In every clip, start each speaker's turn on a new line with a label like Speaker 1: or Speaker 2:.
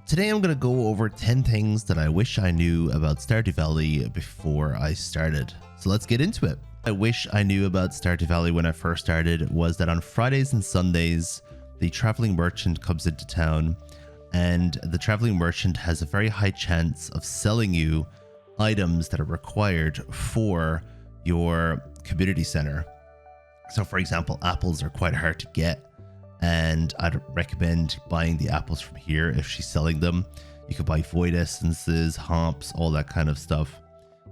Speaker 1: Today I'm going to go over 10 things that I wish I knew about Stardew Valley before I started. So let's get into it. I wish I knew about Stardew Valley when I first started was that on Fridays and Sundays, the traveling merchant comes into town, and the traveling merchant has a very high chance of selling you items that are required for your community center. So for example, apples are quite hard to get, and I'd recommend buying the apples from here if she's selling them. You could buy void essences, hops, all that kind of stuff.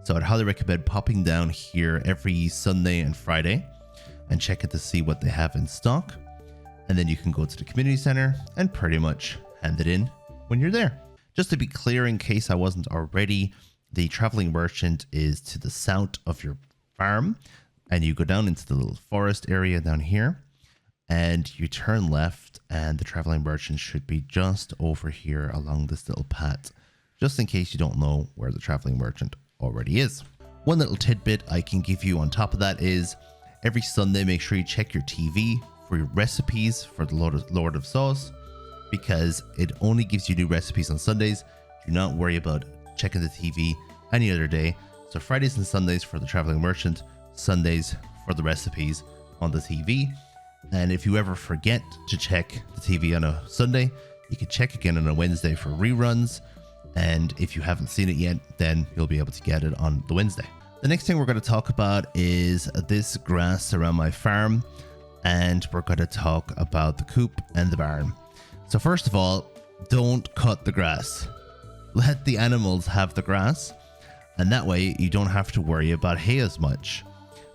Speaker 1: So I'd highly recommend popping down here every Sunday and Friday and check it to see what they have in stock. And then you can go to the community center and pretty much hand it in when you're there. Just to be clear, in case I wasn't already, the traveling merchant is to the south of your farm, and you go down into the little forest area down here and you turn left, and the traveling merchant should be just over here along this little path, just in case you don't know where the traveling merchant already is. One little tidbit I can give you on top of that is every Sunday, make sure you check your TV for your recipes for the Lord of Sauce, because it only gives you new recipes on Sundays. Do not worry about checking the TV any other day. So Fridays and Sundays for the traveling merchant, Sundays for the recipes on the TV. And if you ever forget to check the TV on a Sunday, you can check again on a Wednesday for reruns. And if you haven't seen it yet, then you'll be able to get it on the Wednesday. The next thing we're going to talk about is this grass around my farm. And we're going to talk about the coop and the barn. So first of all, don't cut the grass. Let the animals have the grass. And that way you don't have to worry about hay as much.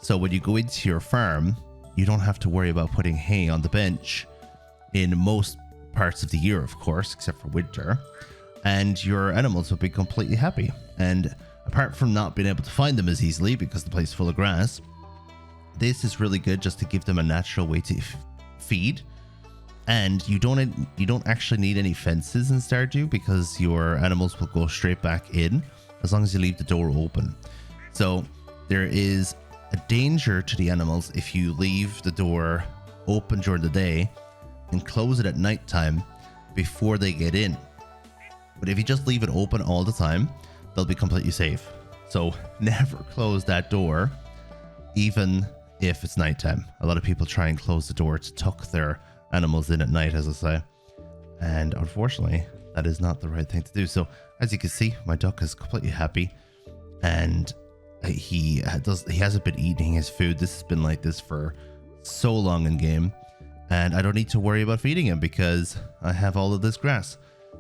Speaker 1: So when you go into your farm, you don't have to worry about putting hay on the bench in most parts of the year, of course, except for winter. And your animals will be completely happy. And apart from not being able to find them as easily because the place is full of grass, this is really good just to give them a natural way to feed. And you don't actually need any fences in Stardew, because your animals will go straight back in as long as you leave the door open. So there is a danger to the animals if you leave the door open during the day and close it at nighttime before they get in. But if you just leave it open all the time, they'll be completely safe. So never close that door, even if it's nighttime. A lot of people try and close the door to tuck their animals in at night, as I say. And unfortunately, that is not the right thing to do. So as you can see, my duck is completely happy, and he hasn't been eating his food. This has been like this for so long in game, and I don't need to worry about feeding him because I have all of this grass.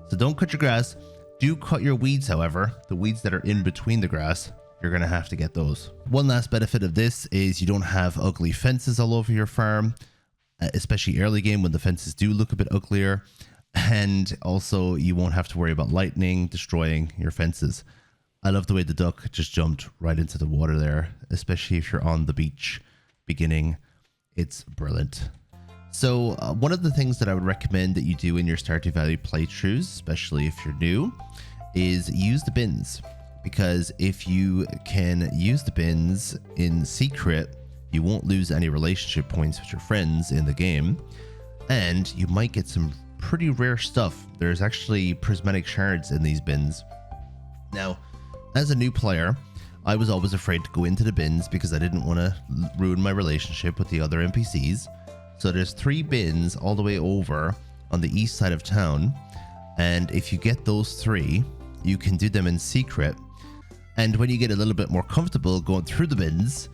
Speaker 1: So don't cut your grass. Do cut your weeds, however. The weeds that are in between the grass, you're going to have to get those. One last benefit of this is you don't have ugly fences all over your farm, especially early game when the fences do look a bit uglier. And also you won't have to worry about lightning destroying your fences. I love the way the duck just jumped right into the water there, especially if you're on the beach beginning. It's brilliant. So one of the things that I would recommend that you do in your Stardew Valley playthroughs, especially if you're new, is use the bins. Because if you can use the bins in secret, you won't lose any relationship points with your friends in the game, and you might get some pretty rare stuff. There's actually prismatic shards in these bins. Now, as a new player, I was always afraid to go into the bins because I didn't want to ruin my relationship with the other NPCs. So there's 3 bins all the way over on the east side of town, and if you get those 3, you can do them in secret. And when you get a little bit more comfortable going through the bins,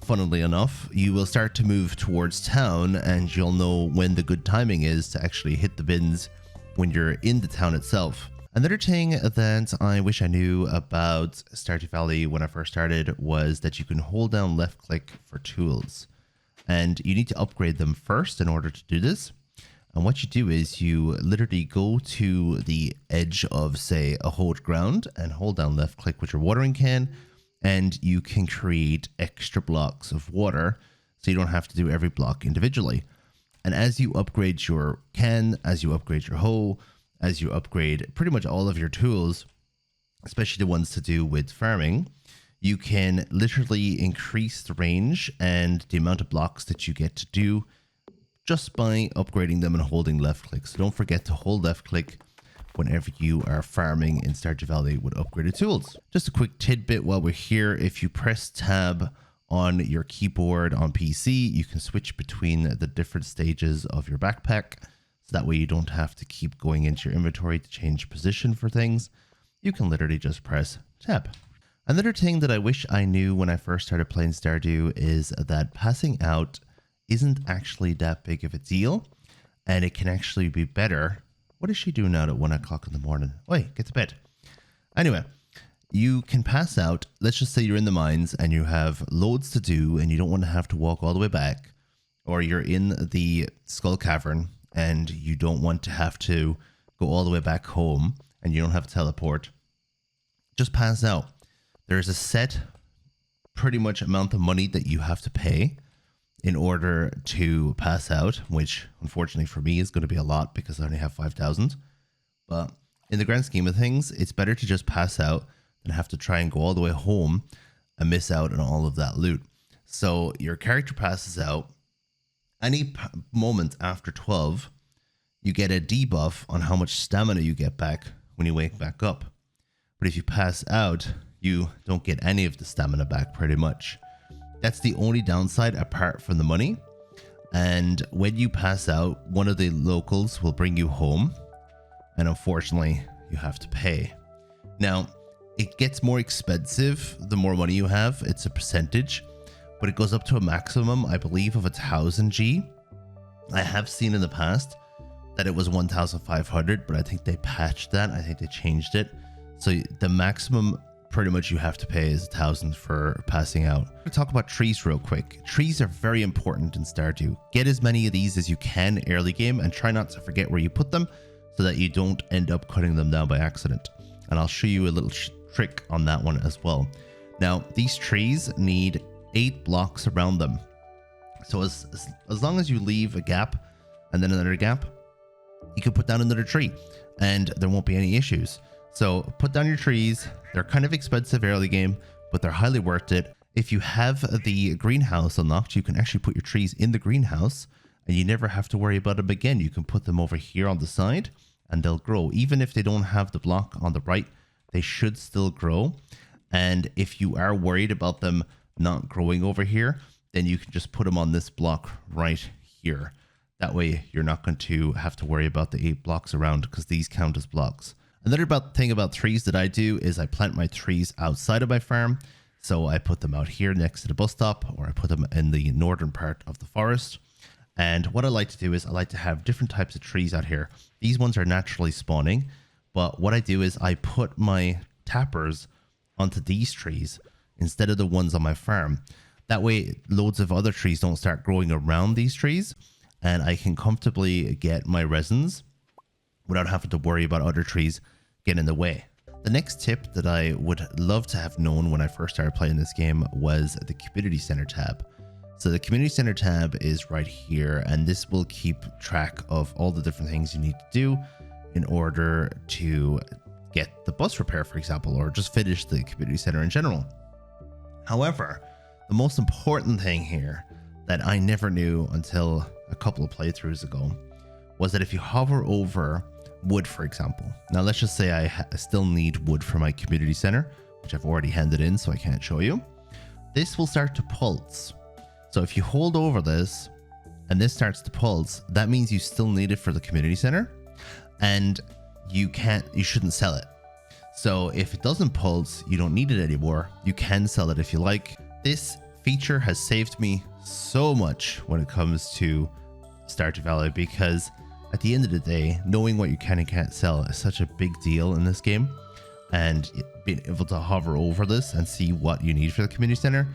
Speaker 1: funnily enough, you will start to move towards town, and you'll know when the good timing is to actually hit the bins when you're in the town itself. Another thing that I wish I knew about Stardew Valley when I first started was that you can hold down left click for tools, and you need to upgrade them first in order to do this. And what you do is you literally go to the edge of, say, a hollowed ground and hold down left click with your watering can, and you can create extra blocks of water so you don't have to do every block individually. And as you upgrade your can, as you upgrade your hoe, as you upgrade pretty much all of your tools, especially the ones to do with farming, you can literally increase the range and the amount of blocks that you get to do just by upgrading them and holding left click. So don't forget to hold left click whenever you are farming in Stardew Valley with upgraded tools. Just a quick tidbit while we're here, if you press tab on your keyboard on PC, you can switch between the different stages of your backpack. So that way you don't have to keep going into your inventory to change position for things. You can literally just press tab. Another thing that I wish I knew when I first started playing Stardew is that passing out isn't actually that big of a deal, and it can actually be better. What is she doing out at 1 o'clock in the morning? Wait, get to bed. Anyway, you can pass out. Let's just say you're in the mines and you have loads to do and you don't want to have to walk all the way back, or you're in the skull cavern and you don't want to have to go all the way back home and you don't have to teleport. Just pass out. There's a set pretty much amount of money that you have to pay in order to pass out, which unfortunately for me is going to be a lot because I only have 5,000. But in the grand scheme of things, it's better to just pass out than have to try and go all the way home and miss out on all of that loot. So your character passes out. Any moment after 12, you get a debuff on how much stamina you get back when you wake back up. But if you pass out, you don't get any of the stamina back pretty much. That's the only downside apart from the money. And when you pass out, one of the locals will bring you home. And unfortunately, you have to pay. Now, it gets more expensive the more money you have. It's a percentage, but it goes up to a maximum, I believe, of 1,000 G. I have seen in the past that it was 1,500, but I think they patched that. I think they changed it. So the maximum pretty much you have to pay is 1,000 for passing out. We'll talk about trees real quick. Trees are very important in Stardew. Get as many of these as you can early game and try not to forget where you put them so that you don't end up cutting them down by accident. And I'll show you a little trick on that one as well. Now, these trees need 8 blocks around them. So as long as you leave a gap and then another gap, you can put down another tree and there won't be any issues. So put down your trees. They're kind of expensive early game, but they're highly worth it. If you have the greenhouse unlocked, you can actually put your trees in the greenhouse and you never have to worry about them again. You can put them over here on the side and they'll grow. Even if they don't have the block on the right, they should still grow. And if you are worried about them not growing over here, then you can just put them on this block right here. That way you're not going to have to worry about the 8 blocks around because these count as blocks. Another thing about trees that I do is I plant my trees outside of my farm. So I put them out here next to the bus stop, or I put them in the northern part of the forest. And what I like to do is I like to have different types of trees out here. These ones are naturally spawning, but what I do is I put my tappers onto these trees instead of the ones on my farm. That way loads of other trees don't start growing around these trees and I can comfortably get my resins without having to worry about other trees getting in the way. The next tip that I would love to have known when I first started playing this game was the community center tab. So the community center tab is right here, and this will keep track of all the different things you need to do in order to get the bus repair, for example, or just finish the community center in general. However, the most important thing here that I never knew until a couple of playthroughs ago was that if you hover over wood, for example, now let's just say I still need wood for my community center, which I've already handed in, so I can't show you. This will start to pulse. So if you hold over this and this starts to pulse, that means you still need it for the community center and you shouldn't sell it. So if it doesn't pulse, you don't need it anymore. You can sell it if you like. This feature has saved me so much when it comes to Stardew Valley, because at the end of the day, knowing what you can and can't sell is such a big deal in this game. And being able to hover over this and see what you need for the community center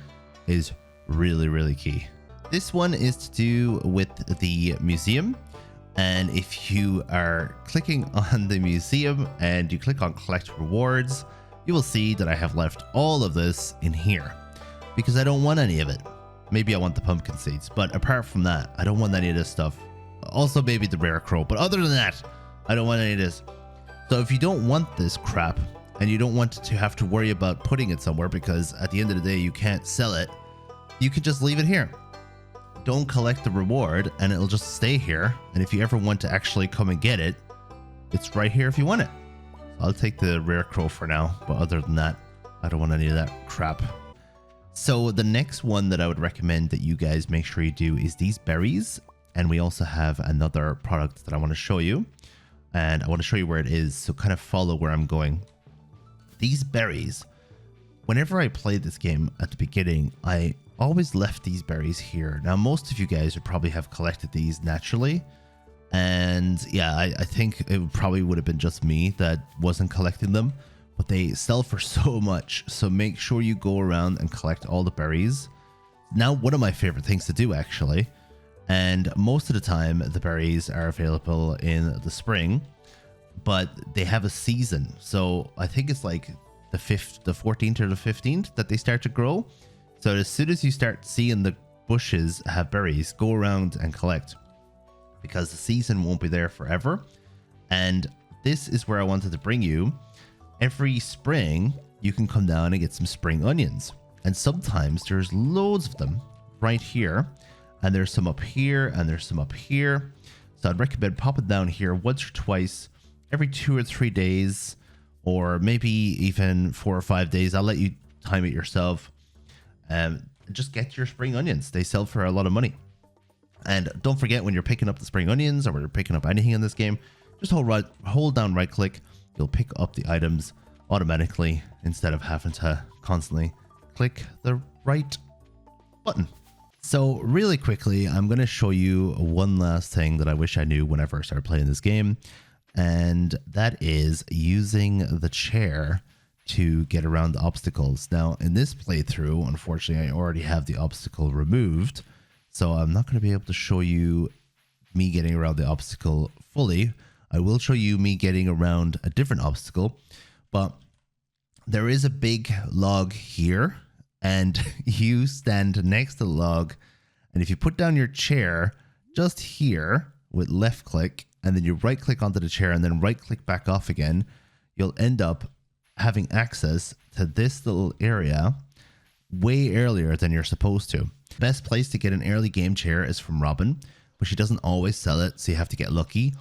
Speaker 1: is really, really key. This one is to do with the museum. And if you are clicking on the museum and you click on collect rewards, you will see that I have left all of this in here because I don't want any of it. Maybe I want the pumpkin seeds, but apart from that, I don't want any of this stuff. Also maybe the rare crow, but other than that, I don't want any of this. So if you don't want this crap and you don't want to have to worry about putting it somewhere because at the end of the day you can't sell it, you can just leave it here. Don't collect the reward and it'll just stay here. And if you ever want to actually come and get it, it's right here if you want it. I'll take the rare crow for now, but other than that, I don't want any of that crap. So the next one that I would recommend that you guys make sure you do is these berries. And we also have another product that I want to show you. And I want to show you where it is, so kind of follow where I'm going. These berries, whenever I played this game at the beginning, I always left these berries here. Now, most of you guys would probably have collected these naturally. And yeah, I think it probably would have been just me that wasn't collecting them. But they sell for so much, so make sure you go around and collect all the berries. Now, one of my favorite things to do, actually. And most of the time, the berries are available in the spring, but they have a season. So I think it's like the 14th or the 15th that they start to grow. So as soon as you start seeing the bushes have berries, go around and collect, because the season won't be there forever. And this is where I wanted to bring you. Every spring, you can come down and get some spring onions. And sometimes there's loads of them right here. And there's some up here, and there's some up here. So I'd recommend popping down here once or twice, every 2 or 3 days, or maybe even 4 or 5 days. I'll let you time it yourself. Just get your spring onions. They sell for a lot of money. And don't forget, when you're picking up the spring onions, or when you're picking up anything in this game, just hold down right click. You'll pick up the items automatically instead of having to constantly click the right button. So really quickly, I'm going to show you one last thing that I wish I knew whenever I started playing this game. And that is using the chair to get around the obstacles. Now, in this playthrough, unfortunately, I already have the obstacle removed. So I'm not going to be able to show you me getting around the obstacle fully. I will show you me getting around a different obstacle. But there is a big log here. And you stand next to the log, and if you put down your chair just here with left click, and then you right click onto the chair and then right click back off again, you'll end up having access to this little area way earlier than you're supposed to. Best place to get an early game chair is from Robin, but she doesn't always sell it, so you have to get lucky.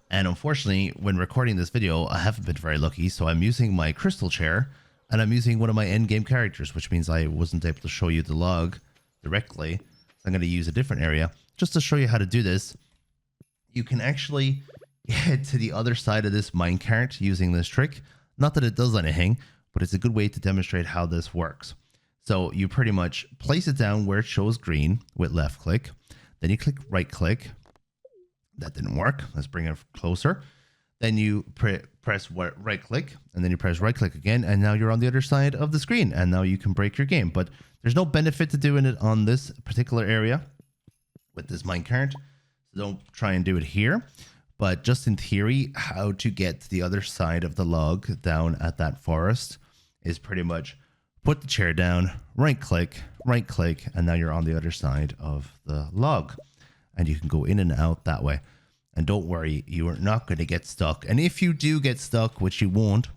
Speaker 1: And unfortunately, when recording this video, I haven't been very lucky, so I'm using my crystal chair. And I'm using one of my end game characters, which means I wasn't able to show you the log directly. So I'm going to use a different area just to show you how to do this. You can actually head to the other side of this minecart using this trick. Not that it does anything, but it's a good way to demonstrate how this works. So you pretty much place it down where it shows green with left click. Then you click right click. That didn't work. Let's bring it closer. Then you press right click, and then you press right click again, and now you're on the other side of the screen, and now you can break your game. But there's no benefit to doing it on this particular area with this minecart, so don't try and do it here. But just in theory, how to get to the other side of the log down at that forest is pretty much put the chair down, right click, and now you're on the other side of the log, and you can go in and out that way. And don't worry, you are not going to get stuck. And if you do get stuck, which you won't,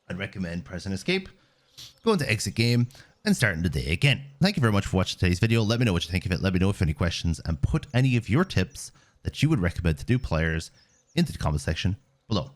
Speaker 1: I'd recommend pressing escape, going to exit game, and starting the day again. Thank you very much for watching today's video. Let me know what you think of it. Let me know if you have any questions, and put any of your tips that you would recommend to new players into the comment section below.